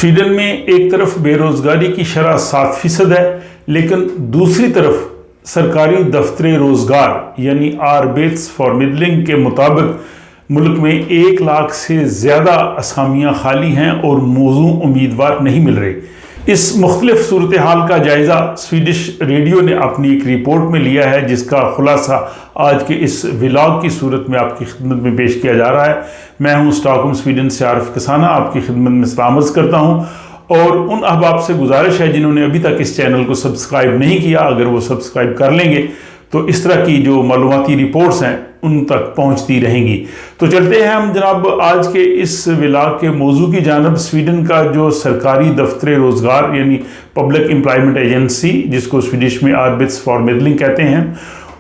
Sweden में एक तरफ बेरोज़गारी की शरह 7% है, लेकिन दूसरी तरफ सरकारी दफ्तर रोज़गार यानी Arbetsförmedling के मुताबिक मुल्क में 1 लाख से ज़्यादा असामियाँ खाली हैं और मौजू उम्मीदवार नहीं मिल रहे। इस मुख्तलिफ सूरत हाल का जायज़ा स्वीडिश रेडियो ने अपनी एक रिपोर्ट में लिया है, जिसका खुलासा आज के इस व्लॉग की सूरत में आपकी खिदमत में पेश किया जा रहा है। मैं हूँ स्टॉकहोम स्वीडन से आरिफ कसाना, आपकी खिदमत में सलाम अर्ज़ करता हूँ। और उन अहबाब से गुजारिश है जिन्होंने अभी तक इस चैनल को सब्सक्राइब नहीं किया, अगर वो सब्सक्राइब कर लेंगे तो इस तरह की जो मालूमाती रिपोर्ट्स हैं उन तक पहुंचती रहेंगी। तो चलते हैं हम जनाब आज के इस व्लॉग के मौजू की जानब। स्वीडन का जो सरकारी दफ्तर रोज़गार यानी पब्लिक एम्प्लॉयमेंट एजेंसी, जिसको स्वीडिश में Arbetsförmedling कहते हैं,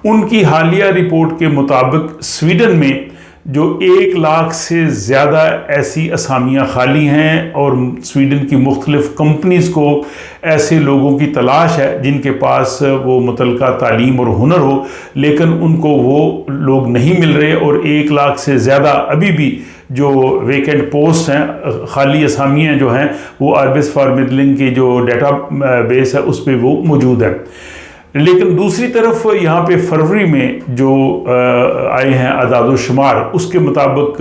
उनकी हालिया रिपोर्ट के मुताबिक स्वीडन में जो 1 लाख से ज़्यादा ऐसी असामियाँ खाली हैं और स्वीडन की मुख्तलिफ कंपनीज़ को ऐसे लोगों की तलाश है जिनके पास वो मुतलका तालीम और हुनर हो, लेकिन उनको वो लोग नहीं मिल रहे। और 1 लाख से ज़्यादा अभी भी जो वेकेंट पोस्ट हैं, खाली असामियाँ जो हैं, वो Arbetsförmedling की जो डेटा बेस है उस पर वो मौजूद है। लेकिन दूसरी तरफ यहाँ पे फरवरी में जो आए हैं अदाद शुमार, उसके मुताबिक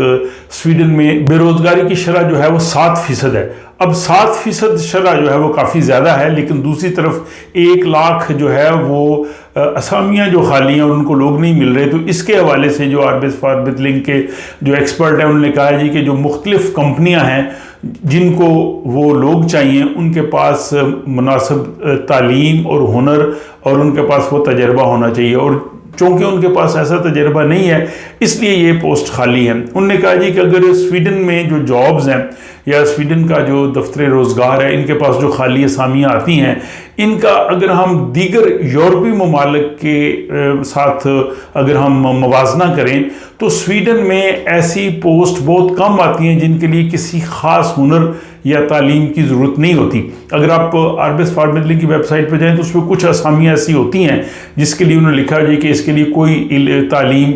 स्वीडन में बेरोज़गारी की शरह जो है वो 7% है। अब 7% शरह जो है वो काफ़ी ज़्यादा है, लेकिन दूसरी तरफ 1 लाख जो है वो असामियाँ जो खाली हैं और उनको लोग नहीं मिल रहे। तो इसके हवाले से जो Arbetsförmedling के जो एक्सपर्ट हैं उन्होंने कहा है जी कि जो मुख्तलिफ कंपनियाँ हैं जिनको वो लोग चाहिए, उनके पास मुनासिब तालीम और हुनर और उनके पास वो तजर्बा होना चाहिए, और चूँकि उनके पास ऐसा तजर्बा नहीं है इसलिए ये पोस्ट खाली है। उन्होंने कहा जी कि अगर स्वीडन में जो जॉब्स हैं या स्वीडन का जो दफ्तर रोज़गार है, इनके पास जो खाली असामियाँ आती हैं, इनका अगर हम दीगर यूरोपीय ममालिक के साथ अगर हम मवाजना करें तो स्वीडन में ऐसी पोस्ट बहुत कम आती हैं जिनके लिए किसी ख़ास हुनर या तालीम की ज़रूरत नहीं होती। अगर आप Arbetsförmedling की वेबसाइट पर जाएँ तो उसमें कुछ असामियाँ ऐसी होती हैं जिसके लिए उन्होंने लिखा है कि इसके लिए कोई तालीम,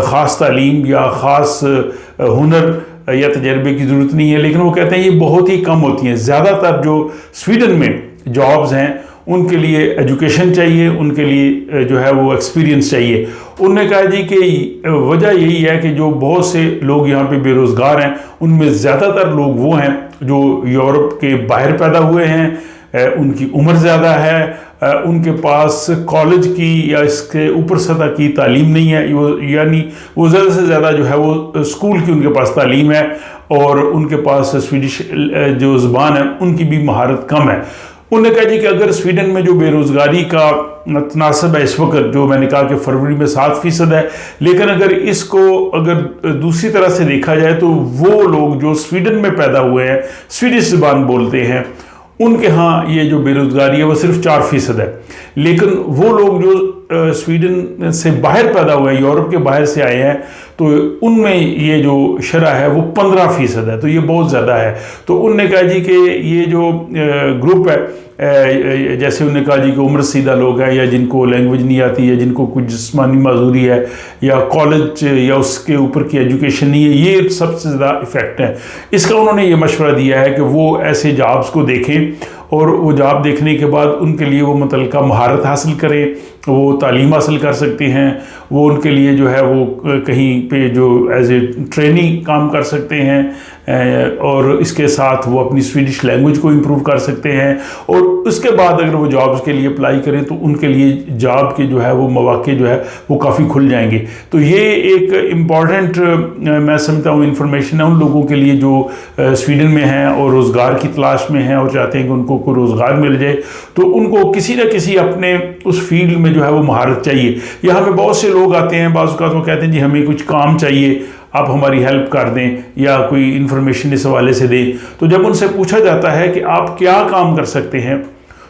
ख़ास तालीम या ख़ास हुनर या तजर्बे की ज़रूरत नहीं है, लेकिन वो कहते हैं ये बहुत ही कम होती हैं। ज़्यादातर जो स्वीडन में जॉब्स हैं उनके लिए एजुकेशन चाहिए, उनके लिए जो है वो एक्सपीरियंस चाहिए। उन्होंने कहा जी कि वजह यही है कि जो बहुत से लोग यहाँ पे बेरोज़गार हैं, उनमें ज़्यादातर लोग वो हैं जो यूरोप के बाहर पैदा हुए हैं, उनकी उम्र ज़्यादा है, उनके पास कॉलेज की या इसके ऊपर सतह की तालीम नहीं है, यानी वो ज़्यादा से ज़्यादा जो है वो स्कूल की उनके पास तालीम है, और उनके पास स्वीडिश जो ज़बान है उनकी भी महारत कम है। उन्होंने कहा जी कि अगर स्वीडन में जो बेरोज़गारी का तनासब है इस वक्त, जो मैंने कहा कि फरवरी में 7% है, लेकिन अगर इसको अगर दूसरी तरह से देखा जाए तो वो लोग जो स्वीडन में पैदा हुए हैं, स्वीडिश ज़बान बोलते हैं, उनके यहाँ ये जो बेरोज़गारी है वो सिर्फ 4% है। लेकिन वो लोग जो स्वीडन से बाहर पैदा हुए हैं, यूरोप के बाहर से आए हैं, तो उनमें ये जो शरह है वो 15% है, तो ये बहुत ज़्यादा है। तो उनने कहा जी कि ये जो ग्रुप है, जैसे उन्होंने कहा जी कि उम्र सीधा लोग हैं या जिनको लैंग्वेज नहीं आती है, जिनको कुछ जिस्मानी माजूरी है या कॉलेज या उसके ऊपर की एजुकेशन नहीं है, ये सबसे ज़्यादा इफ़ेक्ट है। इसका उन्होंने ये मशवरा दिया है कि वो ऐसे जॉब्स को देखें और वो जॉब देखने के बाद उनके लिए वो मुतलका महारत हासिल करें, वो तालीम हासिल कर सकते हैं, वो उनके लिए जो है वो कहीं पे जो एज ए ट्रेनिंग काम कर सकते हैं, और इसके साथ वो अपनी स्वीडिश लैंग्वेज को इम्प्रूव कर सकते हैं, और उसके बाद अगर वो जॉब्स के लिए अप्लाई करें तो उनके लिए जॉब के जो है वो मौके जो है वो काफ़ी खुल जाएंगे। तो ये एक इम्पॉर्टेंट मैं समझता हूँ इंफॉर्मेशन है उन लोगों के लिए जो स्वीडन में हैं और रोज़गार की तलाश में हैं और चाहते हैं कि उनको कोई रोज़गार मिल जाए। तो उनको किसी न किसी अपने उस फील्ड में जो है वो महारत चाहिए। यहाँ पे बहुत से लोग आते हैं, बाज़ औक़ात वो कहते हैं जी हमें कुछ काम चाहिए, आप हमारी हेल्प कर दें या कोई इन्फॉर्मेशन इस हवाले से दें। तो जब उनसे पूछा जाता है कि आप क्या काम कर सकते हैं,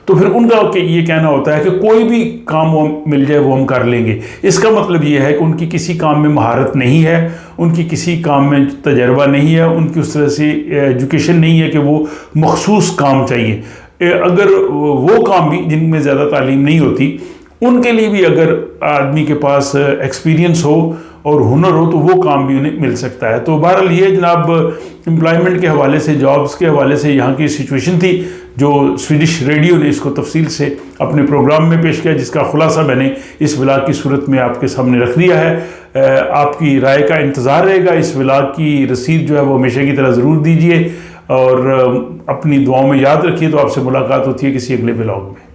तो फिर उनका ये कहना होता है कि कोई भी काम वो मिल जाए वो हम कर लेंगे। इसका मतलब ये है कि उनकी किसी काम में महारत नहीं है, उनकी किसी काम में तजर्बा नहीं है, उनकी उस तरह से एजुकेशन नहीं है कि वो मखसूस काम चाहिए। अगर वो काम भी जिनमें ज़्यादा तालीम नहीं होती, उनके लिए भी अगर आदमी के पास एक्सपीरियंस हो اور ہنر ہو تو وہ کام بھی انہیں مل سکتا ہے. تو بہرحال یہ جناب امپلائمنٹ کے حوالے سے، جابز کے حوالے سے یہاں کی سچویشن تھی جو سویڈش ریڈیو نے اس کو تفصیل سے اپنے پروگرام میں پیش کیا، جس کا خلاصہ میں نے اس ولاگ کی صورت میں آپ کے سامنے رکھ دیا ہے. آپ کی رائے کا انتظار رہے گا. اس ولاگ کی رسید جو ہے وہ ہمیشہ کی طرح ضرور دیجیے اور اپنی دعاؤں میں یاد رکھیے. تو آپ سے ملاقات ہوتی ہے کسی اگلے ولاگ میں.